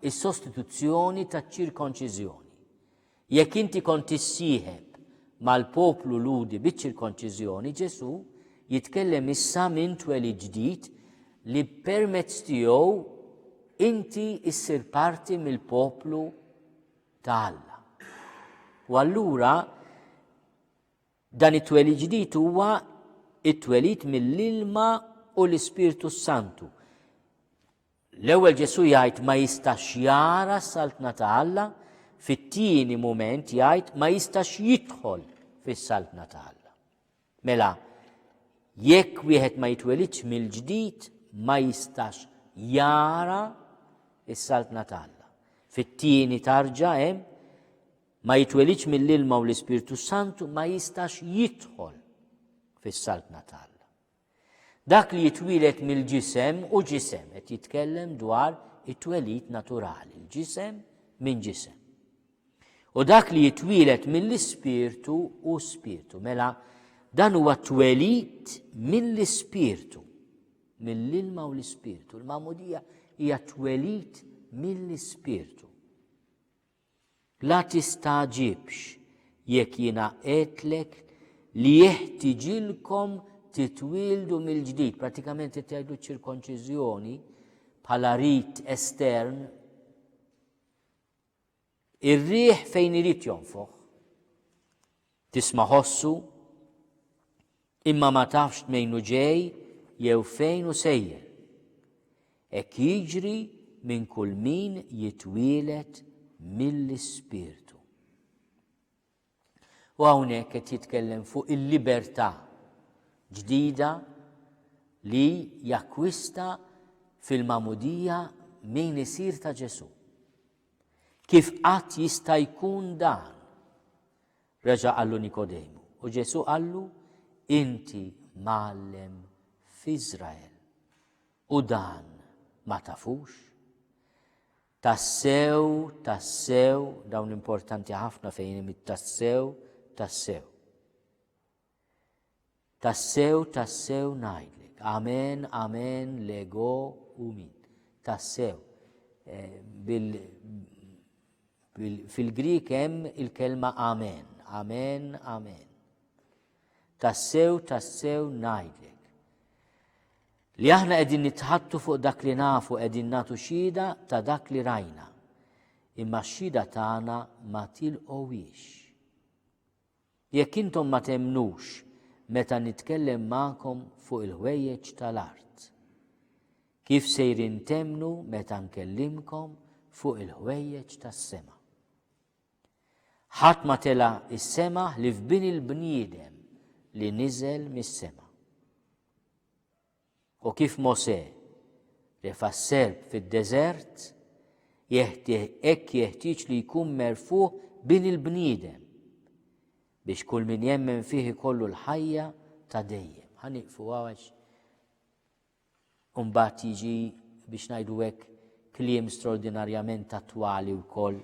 is-sostituzzjoni taċ-ċirkonċiżjoni. Jekk inti kont tissieħeb mal-poplu ludi biċ-ċirkonċiżjoni, Ġesu jitkellem issa minn twelid ġdid li permezz tiegħu inti issir parti mill-poplu ta' Alla. U allura dan it-twelid ġdid huwa it-twelid mill-ilma u l-Ispirtu Santu. L-ewwel Ġesu jgħid ma jistax jara s-saltna ta' Alla, fit-tieni mument jgħid ma jistax jidħol fis-saltna ta' Alla. Mela, jekk wieħed ma jitwelidx mill-ġdid ma jistax jara s-saltna ta' Alla. Fit-tieni tarġa' hemm ma jitwelidx mill-ilma u l-Ispirtu Santu ma jistax jidħol fis-saltna ta' Alla. Dak li jitwilet mill-ġisem u ġisem, qed jitkellem dwar it-twelid naturali, l-ġisem minn ġisem. U dak li jitwilet mill-ispirtu u spirtu. Mela dan huwa twelid mill-ispirtu, mill-ilma u l-ispirtu. Il-Magħmudija hija twelid mill-ispirtu. La tistaġibx jekk jiena qedlek li jeħtieġilkom titwildu mill-ġdid. Pratikament qed jgħidu ċirkonċiżjoni bħala rit estern. Ir-riħ fejn irid jonfoħ. Tisma' ħossu imma ma tafx mejn hu ġej jew fejn hu sejjer. Hekk jiġri minn kull min jitwielet mill-Ispirtu. U hawnhekk qed jitkellem fuq il-libertà ġdida li jakkwista fil-Magħmudija min isir ta' Ġesu. Kif qatt jista' jkun dan? Reġa' qallu Nikodemu. U Ġesu qallu, inti mgħallem f'Iżrael u dan ma tafux? Tassew, dawn importanti ħafna fejn tassew. Tassew ngħidlek. Amen, amen, lego u min. Tassew. Fil-Grik hemm il-kelma amen. Amen. Tassew ngħidlek. Li aħna qegħdin nitħattu fuq dak li nafu qegħdin nagħtu xhieda ta' dak li rajna. Imma x-xhieda tagħna ma tilqowix. Jekk intom ma temnux meta nitkellem magħkom fuq il-ħwejjeġ tal-art. Kif sejrin temnu meta nkellimkom fuq il-ħwejjeġ tas-sema. Ħadd ma tela is-sema li f'bin il-bniedem li niżel mis-sema. U kif Mosè refa s-serb fid-deżert, hekk jeħtieġ li jkun merfuh bin il-bniedem biex kull min jemmen fih ikollu l-ħajja ta' dejjem. Ħaniqfu għax mbagħad jiġi biex ngħidu hekk kliem straordinarjament attwali wkoll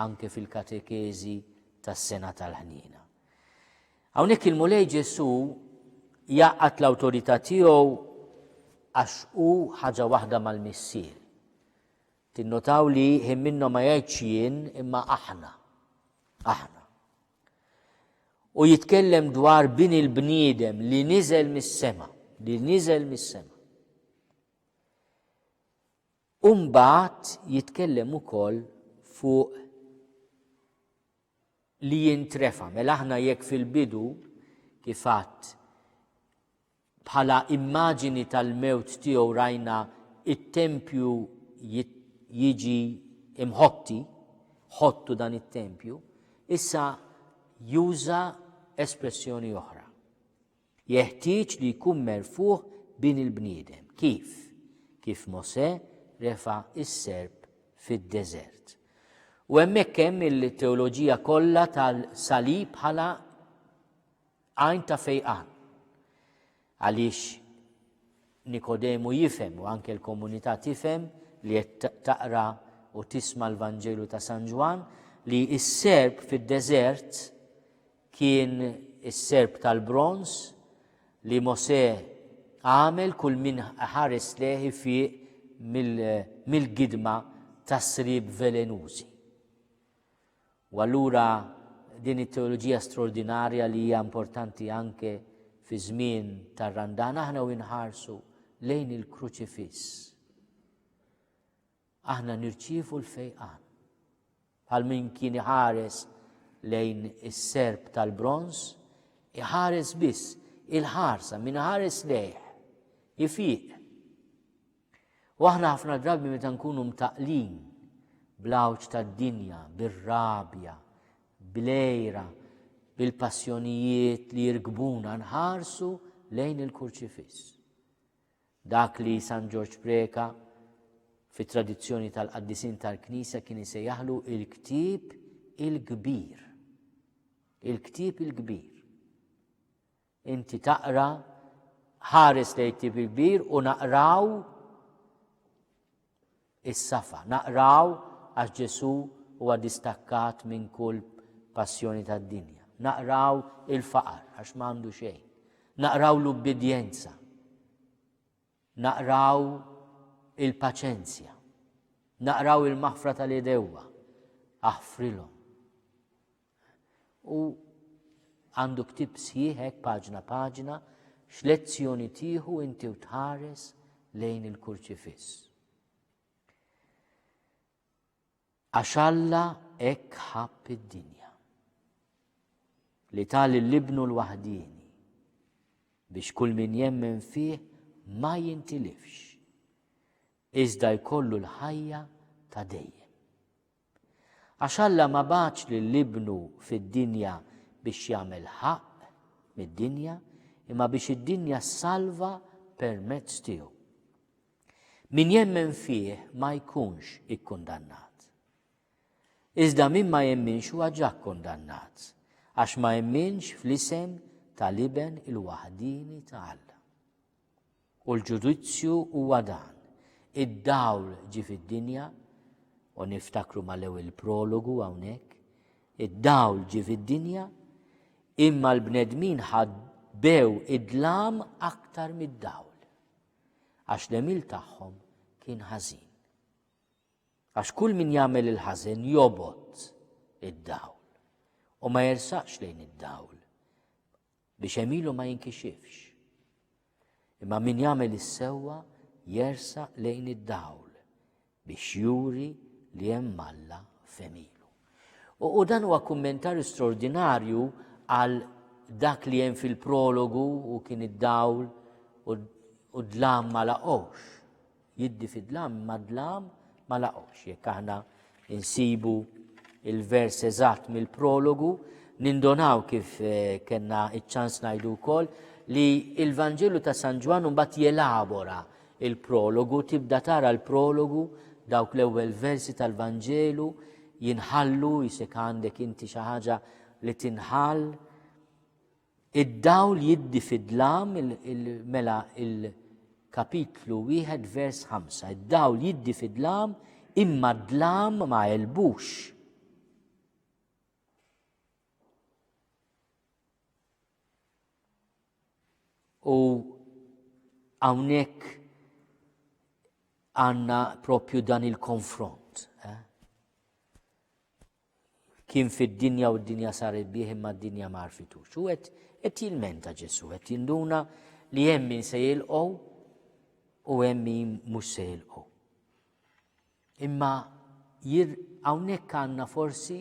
anke fil-katekeżi tas-sena tal-ħnina. Hawnhekk il-mulej Ġesu jaqgħad l-awtorità tiegħu għax hu ħaġa waħda mal-missier. Tinnotaw li minnhom ma jgħidx jien imma aħna. U jitkellem dwar bin il-bniedem li niżel mis-sema. U mbagħad jitkellem ukoll fuq li jintrefa. Mela aħna jekk fil-bidu kif għadt bħala immaġini tal-mewt tiegħu rajna it-tempju jiġi imħotti, ħottu dan it-tempju, issa juża espressjoni oħra. Jeħtieġ li jkun merfuh bin il-bniedem. Kif Mosè refa is-serb fid-deżert. U hemmhekk hemm il-teoloġija kollha tal-salib bħala għajn ta' fejqan. Għaliex Nikodemu jifhem u anke l-komunità tifhem li qed taqra u tisma' l-Vanġelu ta' San Ġwan li s-serb fid-deżert kien is-serb tal-bronż li Mosè għamel kull min ħares leħi fiq mill-gidma tas-srieb velenużi. U allura din it-teoloġija straordinarja li hija importanti anke fi żmien tar-Randan aħna u nħarsu lejn il-kruċifiss. Aħna nirċievu l-fejqan. Bħal min kien iħares lejn is-serb tal-bronż, iħares biss il-ħarsa min ħares lejh, ifiq. U aħna ħafna drabi meta nkunu mtaqlin bl-awġ tad-dinja, bir-rabja, bil-għejra, bil-passjonijiet li jirkbuna nħarsu lejn il-kurċifiss. Dak li San George Preka fit-tradizzjoni tal-qaddisin tal-Knisja kien isejjaħlu il-ktieb il-kbir. Il-ktieb il-kbir. Inti taqra ħares lejn il-ktieb il-kbir u naqraw is-safa, naqraw għax Ġesu huwa distakkat minn kull passjoni tad-dinja. Naqraw il-faqar għax m'għandu xejn. Naqraw l-ubbidjenza. Naqraw il-paċenzja. Naqraw il-maħfra tal-idewwa. Aħfrilhom. U għandu ktib sħiħek paġna x'lezzjoni tieħu inti u tħares lejn il-kurċifiss. Għax Alla hekk ħabb id-dinja li tal l-ibnu l-waħdini biex kull min jemmen fih ma jintilifx, iżda jkollu l-ħajja ta' dejjem. Għax Alla ma baċ lill-ibnu fid-dinja biex jagħmel ħaq mid-dinja, imma biex id-dinja salva permezz tiegħu. Min jemmen fih ma jkunx ikkundannat. Iżda min ma jemminx huwa ġa kondannat għax ma jemminx fl-isem tal-Iben il-waħdini ta' Alla. U l-ġudizzju huwa dan. Id-dawl ġi fid-dinja, u niftakru mal-ewwel prologu hawnhekk, id-dawl ġi fid-dinja, imma l-bnedmin ħadbew id-dlam aktar mid-dawl. Għax l-emil tagħhom kien ħażin. Għax kull min jagħmel il-ħażin jobot id-dawl u ma jersaqx lejn id-dawl biex emilu ma jinkixifx. Imma min jagħmel is-sewwa jersaq lejn id-dawl biex juri li hemm Alla f'emilu. U dan huwa kummentarju straordinarju għal dak li hemm fil-prologu u kien id-dawl u dlam ma laqgħux. Jiddi fid-dlam ma dlam ma laqgħux. Jekk aħna insibu il-vers eżatt mill-prologu, nindonaw kif kellna iċ-ċans ngħidu wkoll li il-Vanġelu ta' San Ġwan mbagħad jelabora il-prologu, tibda tara l-prologu dawk l-ewwel versi tal-Vanġelu jinħallu jisek għandek inti xi ħaġa li tinħall. Id-dawl jiddi fid-dlam mela il-kapitlu 1 vers 5. Id-dawl jiddi fid-dlam imma d-dlam ma jelbux. U hawnhekk għandna propju dan il-konfront. Kien fid-dinja u d-dinja saret bih imma d-dinja ma rfitux. U qed jilmenta Ġesu, qed jinduna li hemm min se jilqgħu u hemm min mhux se jilqgħu. Imma hawnhekk għandna forsi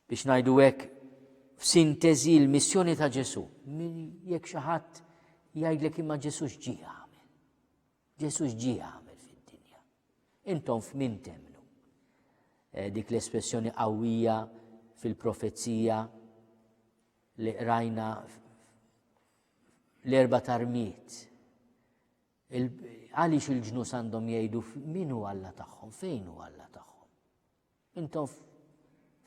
biex ngħidu hekk f'sintesi l-missjoni ta' Ġesu. Jekk xi ħadd jgħidlek imma Ġesu x'ġie għamel. Ġesu x'ġie għamel fid-dinja. Intom f'min temnu. Dik l-espressjoni qawwija fil-profezija li rajna l-erba' tarmiet. Għaliex il-ġnus għandhom jgħidu min hu Alla tagħhom, fejn hu Alla tagħhom. Intom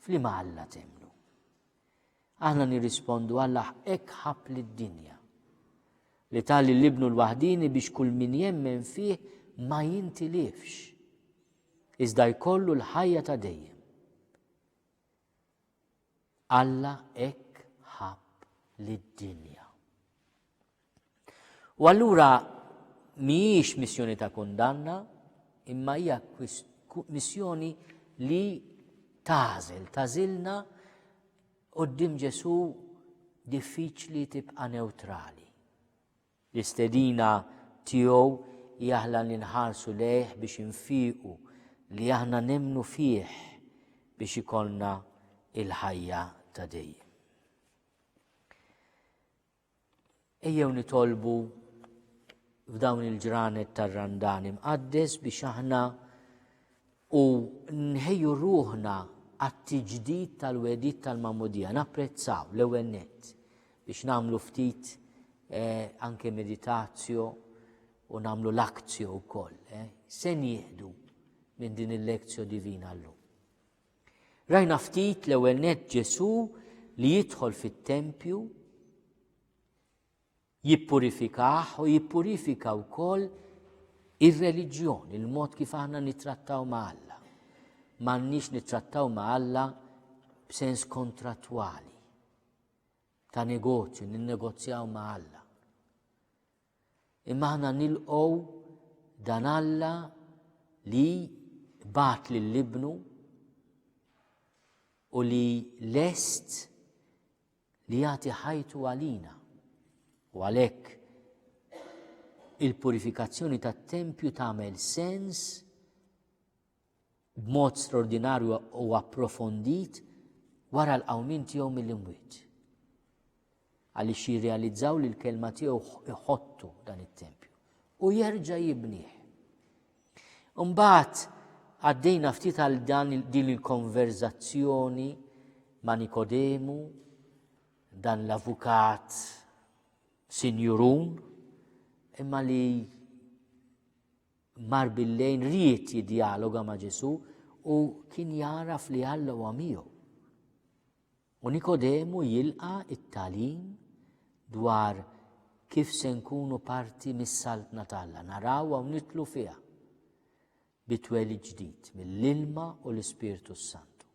f'liema Alla temnu. Aħna nirrispondu Alla hekk ħabb lid-dinja li tali l-Ibnu l-waħdini biex kull min jemmen fih ma jintilifx. Iżda jkollu l-ħajja ta' dejjem. Alla hekk ħabb lid-dinja. U allura mhijiex missjoni ta' kundanna, imma hija missjoni li tażilna quddiem Ġesu diffiċli tibqa' newtrali. L-istedina tiegħu hija aħna li nħarsu lejh biex infiequ li aħna nemnu fih biex ikollna il-ħajja ta' dejjem. Ejjew nitolbu f'dawn il-ġranet tar-Randan imqaddes biex aħna u nħejju ruħna għat-tiġdid tal-wedid tal-Magħmudija, napprezzaw l-ewwel nett biex nagħmlu ftit anke meditazzjo u nagħmlu l-akzjo wkoll. Se nieħdu minn din il-lezzjo divina llum. Rajna ftit l-ewwel nett Ġesu li jidħol fit-tempju, jippurifikah u jippurifika wkoll ir-reliġjon, il-mod kif aħna nittrattaw ma' Alla. M'għandniex nittrattaw ma' Alla b'sens kontrattwali ta' negozju, ninnegozjaw ma' Alla. Imma aħna nilqgħu dan Alla li bat lill-Ibnu u li lest li jagħti ħajtu għalina. U għalhekk il-purifikazzjoni tat-tempju tagħmel sens b'mod straordinarju u approfondit wara l-qawmin tiegħu mill-imwiet. Għaliex jirrealizzaw li l-kelma tiegħu iħottu dan it-tempju u jerġa' jibnieh. Imbagħad għaddejna ftit għal din il-konverzazzjoni ma' Nikodemu, dan l-avukat sinjurun, imma li mar bil-lejn ried jiddialoga ma' Ġesu u kien jaraf li Alla huwa miegħu. U Nikodemu jilqa' it-tagħlim dwar kif se nkunu parti mis-saltna tal-Alla, narawha u nitlu fiha bitwelid ġdid mill-ilma u l-Ispirtu Santu.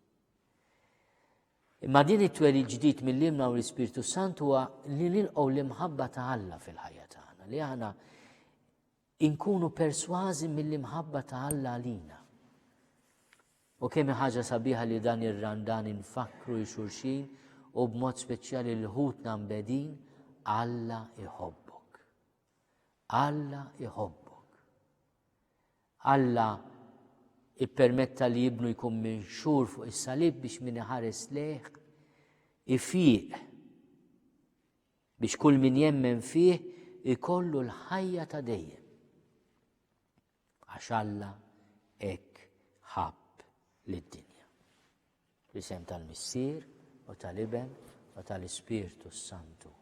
Imma din it-twelid ġdid mill-ilma u l-Ispirtu Santu huwa li nilqgħu l-imħabba ta' Alla fil-ħajja tagħna, li aħna inkunu persważi mill-imħabba ta' Alla għalina. U kemm ħaġa sabiħa li dan ir-randan infakru xulxin u b'mod speċjali l-ħutna mbedin Alla iħobbok. Alla iħobbok. Alla ippermetta li jibnu jkun minxur fuq is-salib biex min iħares lejh ifiq biex kull min jemmen fih ikollu l-ħajja ta' dejjem. Għax Alla hekk ħabb lid-dinja. B'isem tal-Missier u tal-Iben u tal-Ispirtu Santu.